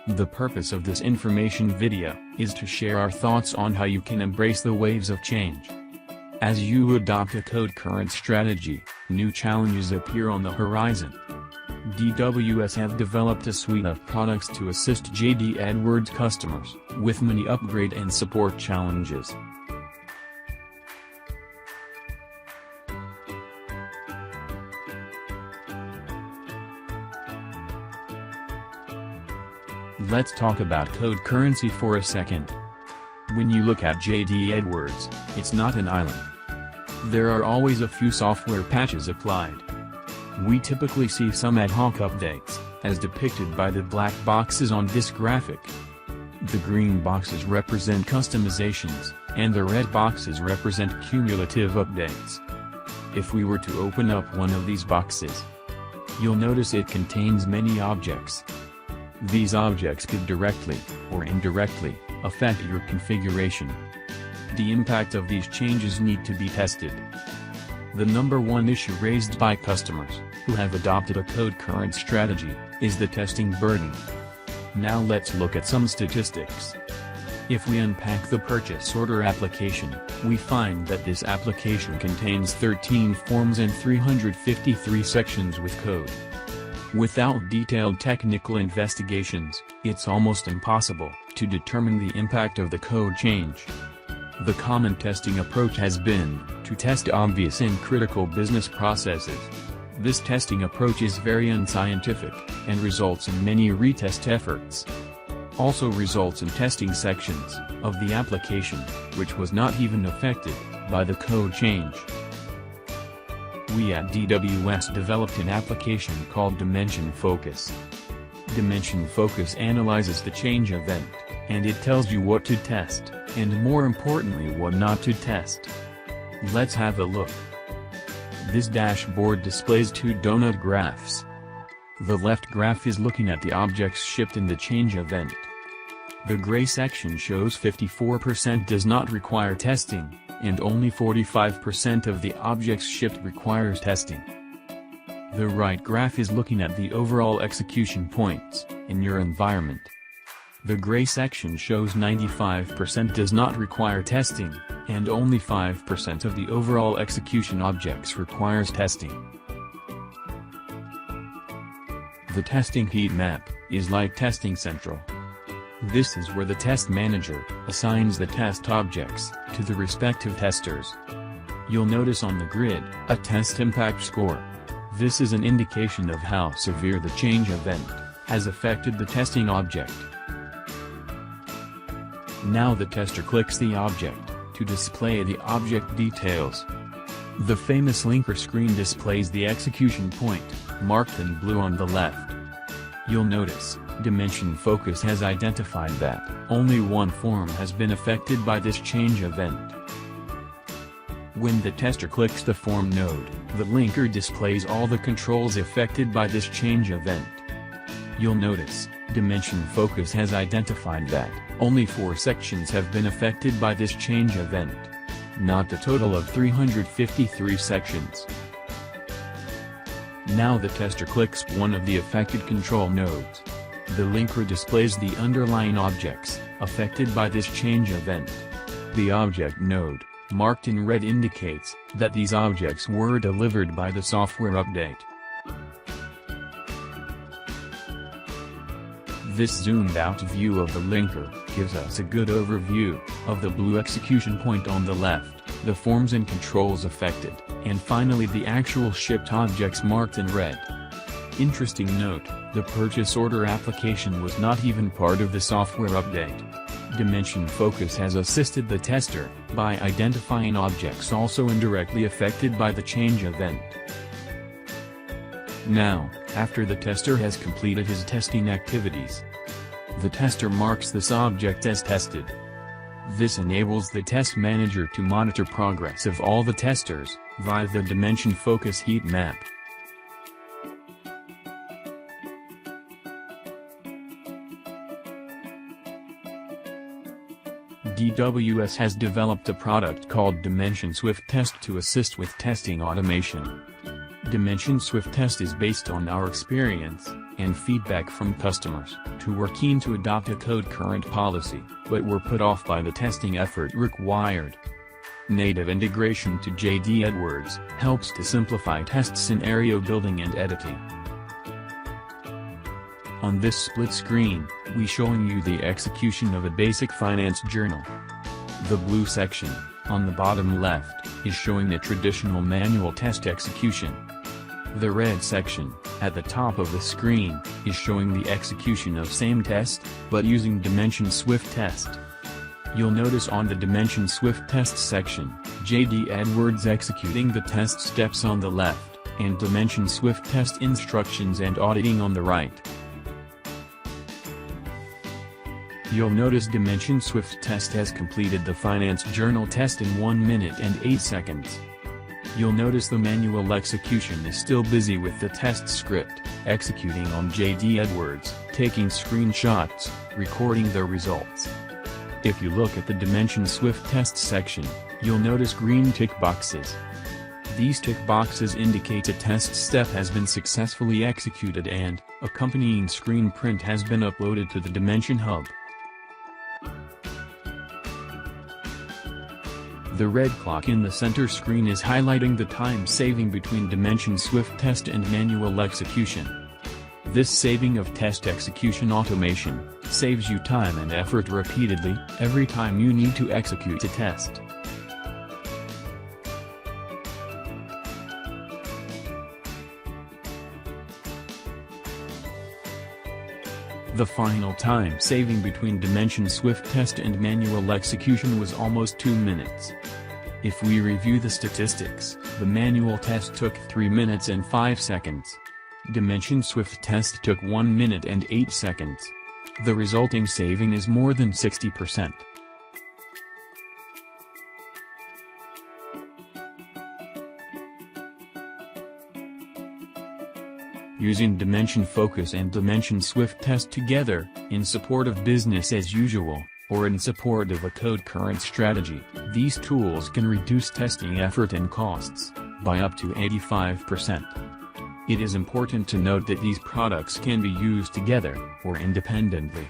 The purpose of this information video is to share our thoughts on how you can embrace the waves of change. As you adopt a code current strategy, new challenges appear on the horizon. DWS have developed a suite of products to assist JD Edwards customers with many upgrade and support challenges. Let's talk about code currency for a second. When you look at JD Edwards, it's not an island. There are always a few software patches applied. We typically see some ad hoc updates, as depicted by the black boxes on this graphic. The green boxes represent customizations, and the red boxes represent cumulative updates. If we were to open up one of these boxes, you'll notice it contains many objects. These objects could directly, or indirectly, affect your configuration. The impact of these changes need to be tested. The number one issue raised by customers who have adopted a code current strategy is the testing burden. Now let's look at some statistics. If we unpack the purchase order application, we find that this application contains 13 forms and 353 sections with code. Without detailed technical investigations, it's almost impossible to determine the impact of the code change. The common testing approach has been to test obvious and critical business processes. This testing approach is very unscientific, and results in many retest efforts. Also results in testing sections of the application, which was not even affected by the code change. We at DWS developed an application called Dimension Focus. Dimension Focus analyzes the change event, and it tells you what to test, and more importantly what not to test. Let's have a look. This dashboard displays two donut graphs. The left graph is looking at the objects shipped in the change event. The gray section shows 54% does not require testing, and only 45% of the objects shipped requires testing. The right graph is looking at the overall execution points in your environment. The gray section shows 95% does not require testing, and only 5% of the overall execution objects requires testing. The testing heat map is like Testing Central. This is where the test manager assigns the test objects to the respective testers. You'll notice on the grid a test impact score. This is an indication of how severe the change event has affected the testing object. Now the tester clicks the object to display the object details. The famous linker screen displays the execution point, marked in blue on the left. You'll notice Dimension Focus has identified that only one form has been affected by this change event. When the tester clicks the form node, the linker displays all the controls affected by this change event. You'll notice Dimension Focus has identified that only 4 sections have been affected by this change event, not the total of 353 sections. Now the tester clicks one of the affected control nodes. The linker displays the underlying objects affected by this change event. The object node, marked in red, indicates that these objects were delivered by the software update. This zoomed-out view of the linker gives us a good overview of the blue execution point on the left, the forms and controls affected, and finally the actual shipped objects marked in red. Interesting note, the purchase order application was not even part of the software update. Dimension Focus has assisted the tester by identifying objects also indirectly affected by the change event. Now, after the tester has completed his testing activities, the tester marks this object as tested. This enables the test manager to monitor progress of all the testers via the Dimension Focus heat map. DWS has developed a product called Dimension Swift Test to assist with testing automation. Dimension Swift Test is based on our experience and feedback from customers, who were keen to adopt a code current policy, but were put off by the testing effort required. Native integration to JD Edwards helps to simplify test scenario building and editing. On this split screen, we showing you the execution of a basic finance journal. The blue section, on the bottom left, is showing the traditional manual test execution. The red section, at the top of the screen, is showing the execution of same test, but using Dimension Swift Test. You'll notice on the Dimension Swift Test section, JD Edwards executing the test steps on the left, and Dimension Swift Test instructions and auditing on the right. You'll notice Dimension Swift Test has completed the finance journal test in 1 minute and 8 seconds. You'll notice the manual execution is still busy with the test script, executing on JD Edwards, taking screenshots, recording the results. If you look at the Dimension Swift Test section, you'll notice green tick boxes. These tick boxes indicate a test step has been successfully executed and accompanying screen print has been uploaded to the Dimension Hub. The red clock in the center screen is highlighting the time saving between Dimension Swift Test and manual execution. This saving of test execution automation saves you time and effort repeatedly every time you need to execute a test. The final time saving between Dimension Swift Test and manual execution was almost 2 minutes. If we review the statistics, the manual test took 3 minutes and 5 seconds. Dimension Swift Test took 1 minute and 8 seconds. The resulting saving is more than 60%. Using Dimension Focus and Dimension Swift Test together, in support of business as usual, or in support of a code current strategy, these tools can reduce testing effort and costs by up to 85%. It is important to note that these products can be used together or independently.